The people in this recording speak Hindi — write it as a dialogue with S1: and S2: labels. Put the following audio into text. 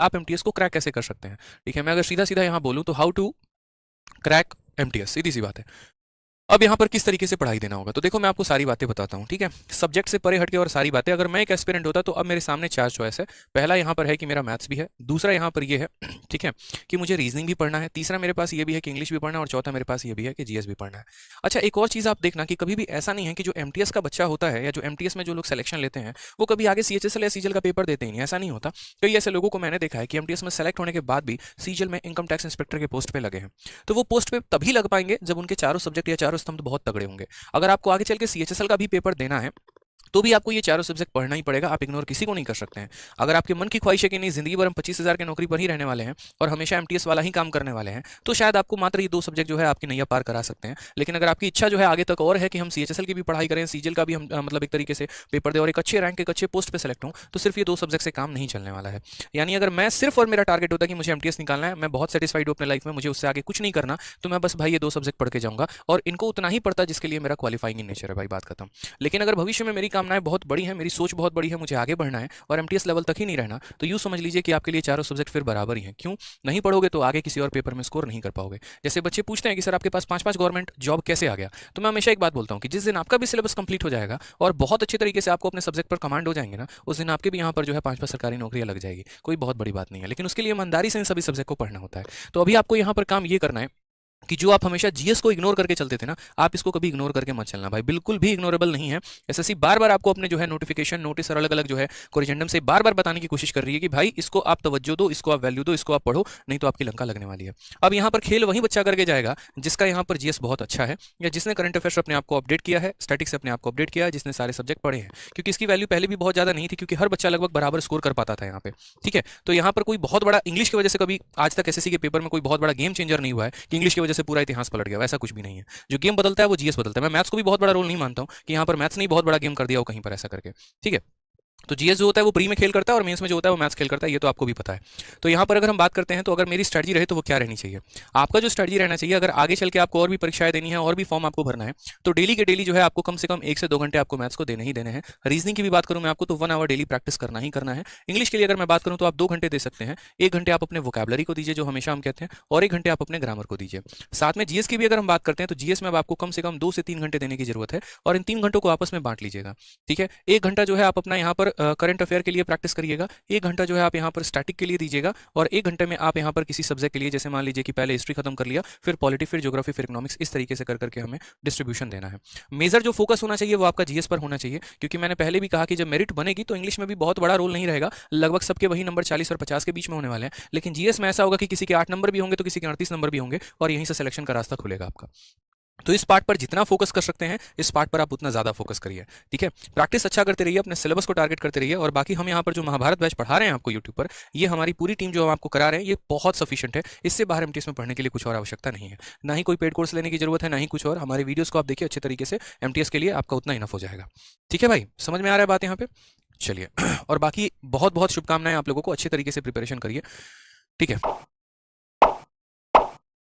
S1: आप एमटीएस को क्रैक कैसे कर सकते हैं। ठीक है, मैं अगर सीधा सीधा यहाँ बोलूँ तो हाउ टू क्रैक एमटीएस, सीधी सी बात है। अब यहाँ पर किस तरीके से पढ़ाई देना होगा, तो देखो मैं आपको सारी बातें बताता हूँ। ठीक है, सब्जेक्ट से परे हटके और सारी बातें। अगर मैं एक एस्पिरेंट होता तो अब मेरे सामने 4 चॉइस है। पहला यहाँ पर है कि मेरा मैथ्स भी है, दूसरा यहाँ पर ये है ठीक है कि मुझे रीजनिंग भी पढ़ना है, तीसरा मेरे पास ये भी है कि इंग्लिश भी पढ़ना है, और चौथा मेरे पास ये भी है कि जीएस भी पढ़ना है। अच्छा, एक और चीज़ आप देखना कि कभी भी ऐसा नहीं है कि जो एमटीएस का बच्चा होता है या जो एमटीएस में जो लोग सिलेक्शन लेते हैं वो कभी आगे सीएचएसएल या सीजीएल का पेपर देते ही नहीं, ऐसा नहीं होता। कई ऐसे लोगों को मैंने देखा है कि एमटीएस में सेलेक्ट होने के बाद भी सीजीएल में इनकम टैक्स इंस्पेक्टर के पोस्ट पे लगे हैं। तो वो पोस्ट पे तभी लग पाएंगे जब उनके चारों सब्जेक्ट या चारों स्तंभ बहुत तगड़े होंगे। अगर आपको आगे चल के सीएचएसएल का भी पेपर देना है तो भी आपको ये चारों सब्जेक्ट पढ़ना ही पड़ेगा, आप इग्नोर किसी को नहीं कर सकते हैं। अगर आपके मन की ख्वाहिश है कि नहीं जिंदगी भर हम 25,000 की नौकरी पर ही रहने वाले हैं और हमेशा एमटीएस वाला ही काम करने वाले हैं, तो शायद आपको मात्र ये 2 सब्जेक्ट जो है आपकी नैया पार करा सकते हैं। लेकिन अगर आपकी इच्छा जो है आगे तक और है कि हम सीएचएसएल की भी पढ़ाई करें, सीजीएल का भी हम मतलब एक तरीके से पेपर दें और एक अच्छे रैंक एक अच्छे पोस्ट पर सेलेक्ट हूँ, तो सिर्फ ये 2 सब्जेक्ट से काम नहीं चलने वाला है। यानी अगर मैं सिर्फ और मेरा टारगेट होता है कि मुझे एमटीएस निकालना है, मैं बहुत सेटिस्फाइड हूँ अपने लाइफ में, मुझे उससे आगे कुछ नहीं करना, तो मैं बस भाई ये 2 सब्जेक्ट पढ़ के जाऊंगा और इनको उतना ही पढ़ता जिसके लिए मेरा क्वालिफाइंग इन नेचर है, भाई बात खत्म। लेकिन अगर भविष्य में मेरी कामनाएं बहुत बड़ी हैं, मेरी सोच बहुत बड़ी है, मुझे आगे बढ़ना है और एमटीएस लेवल तक ही नहीं रहना, तो यूं समझ लीजिए कि आपके लिए चारों सब्जेक्ट फिर बराबर ही हैं। क्यों नहीं पढ़ोगे तो आगे किसी और पेपर में स्कोर नहीं कर पाओगे। जैसे बच्चे पूछते हैं कि सर आपके पास 5-5 गवर्नमेंट जॉब कैसे आ गया, तो मैं हमेशा एक बात बोलता हूँ कि जिस दिन आपका भी सिलेबस कंप्लीट हो जाएगा और बहुत अच्छे तरीके से आपको अपने सब्जेक्ट पर कमांड हो जाएंगे ना, उस दिन आपके भी यहाँ पर जो है 5-5 सरकारी नौकरियां लग जाएगी। कोई बहुत बड़ी बात नहीं है, लेकिन उसके लिए ईमानदारी से इन सभी सब्जेक्ट को पढ़ना होता है। तो अभी आपको यहाँ पर काम ये करना है कि जो आप हमेशा जीएस को इग्नोर करके चलते थे ना, आप इसको कभी इग्नोर करके मत चलना भाई, बिल्कुल भी इग्नोरेबल नहीं है। एसएससी बार बार आपको अपने जो है नोटिफिकेशन नोटिस और अलग अलग जो है कोरिजेंडम से बार बार बताने की कोशिश कर रही है कि भाई इसको आप तवज्जो दो, इसको आप वैल्यू दो, इसको आप पढ़ो, नहीं तो आपकी लंका लगने वाली है। अब यहाँ पर खेल वही बच्चा करके जाएगा जिसका यहाँ पर जीएस बहुत अच्छा है, या जिसने करंट अफेयर्स अपने आप को अपडेट किया है, स्टैटिक्स से अपने आप को अपडेट किया है, जिसने सारे सब्जेक्ट पढ़े हैं। क्योंकि इसकी वैल्यू पहले भी बहुत ज्यादा नहीं थी, क्योंकि हर बच्चा लगभग बराबर स्कोर कर पाता था यहाँ पे। ठीक है, तो यहाँ पर कोई बहुत बड़ा इंग्लिश की वजह से कभी आज तक एसएससी के पेपर में कोई बहुत बड़ा गेम चेंजर नहीं हुआ है कि इंग्लिश की वजह से पूरा इतिहास पलट गया, ऐसा कुछ भी नहीं है। जो गेम बदलता है वो जीएस बदलता है। मैं मैथ्स को भी बहुत बड़ा रोल नहीं मानता हूं कि यहाँ पर मैथ्स ने बहुत बड़ा गेम कर दिया हो कहीं पर ऐसा करके। ठीक है, तो जीएस जो होता है वो प्री में खेल करता है और मेंस में जो होता है वो मैथ्स खेल करता है, ये तो आपको भी पता है। तो यहाँ पर अगर हम बात करते हैं तो अगर मेरी स्ट्रेटजी रहे तो वो क्या रहनी चाहिए, आपका जो स्ट्रेटजी रहना चाहिए, अगर आगे चल के आपको और भी परीक्षाएं देनी है और भी फॉर्म आपको भरना है, तो डेली के डेली जो है आपको कम से कम 1 से 2 घंटे आपको मैथ्स को देने ही देने हैं। रीजनिंग की भी बात करूं मैं आपको तो 1 आवर डेली प्रैक्टिस करना ही करना है। इंग्लिश के लिए अगर मैं बात करूं तो आप 2 घंटे दे सकते हैं, 1 घंटे आप अपने वोकैबलरी को दीजिए जो हमेशा हम कहते हैं, और 1 घंटे आप अपने ग्रामर को दीजिए। साथ में जीएस की भी अगर हम बात करते हैं तो जीएस में अब आपको कम से कम 2 से 3 घंटे देने की जरूरत है, और इन 3 घंटों को आपस में बांट लीजिएगा। ठीक है, 1 घंटा जो है आप अपना यहाँ पर करंट अफेयर के लिए प्रैक्टिस करिएगा, 1 घंटा जो है आप यहाँ पर स्टैटिक के लिए दीजिएगा, और 1 घंटे में आप यहाँ पर किसी सब्जेक्ट के लिए, जैसे मान लीजिए कि पहले हिस्ट्री खत्म कर लिया, फिर पॉलिटी, फिर ज्योग्राफी, फिर इकोनॉमिक्स, इस तरीके से कर करके हमें डिस्ट्रीब्यूशन देना है। मेजर जो फोकस होना चाहिए वो आपका जीएस पर होना चाहिए, क्योंकि मैंने पहले भी कहा कि जब मेरिट बनेगी तो इंग्लिश में भी बहुत बड़ा रोल नहीं रहेगा, लगभग सबके वही नंबर 40 और 50 के बीच में होने वाले हैं। लेकिन जीएस में ऐसा होगा कि किसी के 8 नंबर भी होंगे तो किसी के 38 नंबर भी होंगे, और यहीं से सिलेक्शन का रास्ता खुलेगा आपका। तो इस पार्ट पर जितना फोकस कर सकते हैं, इस पार्ट पर आप उतना ज्यादा फोकस करिए। ठीक है, प्रैक्टिस अच्छा करते रहिए, अपने सिलेबस को टारगेट करते रहिए, और बाकी हम यहाँ पर जो महाभारत बैच पढ़ा रहे हैं आपको यूट्यूब पर, ये हमारी पूरी टीम जो हम आपको करा रहे हैं, ये बहुत सफिशिएंट है। इससे बाहर एमटीएस में पढ़ने के लिए कुछ और आवश्यकता नहीं है, ना ही कोई पेड कोर्स लेने की जरूरत है, ना ही कुछ और। हमारे वीडियोस को आप देखिए अच्छे तरीके से, एमटीएस के लिए आपका उतना इनफ हो जाएगा। ठीक है भाई, समझ में आ रहा है बात यहाँ पे? चलिए और बाकी बहुत बहुत शुभकामनाएं आप लोगों को, अच्छे तरीके से प्रिपरेशन करिए। ठीक है।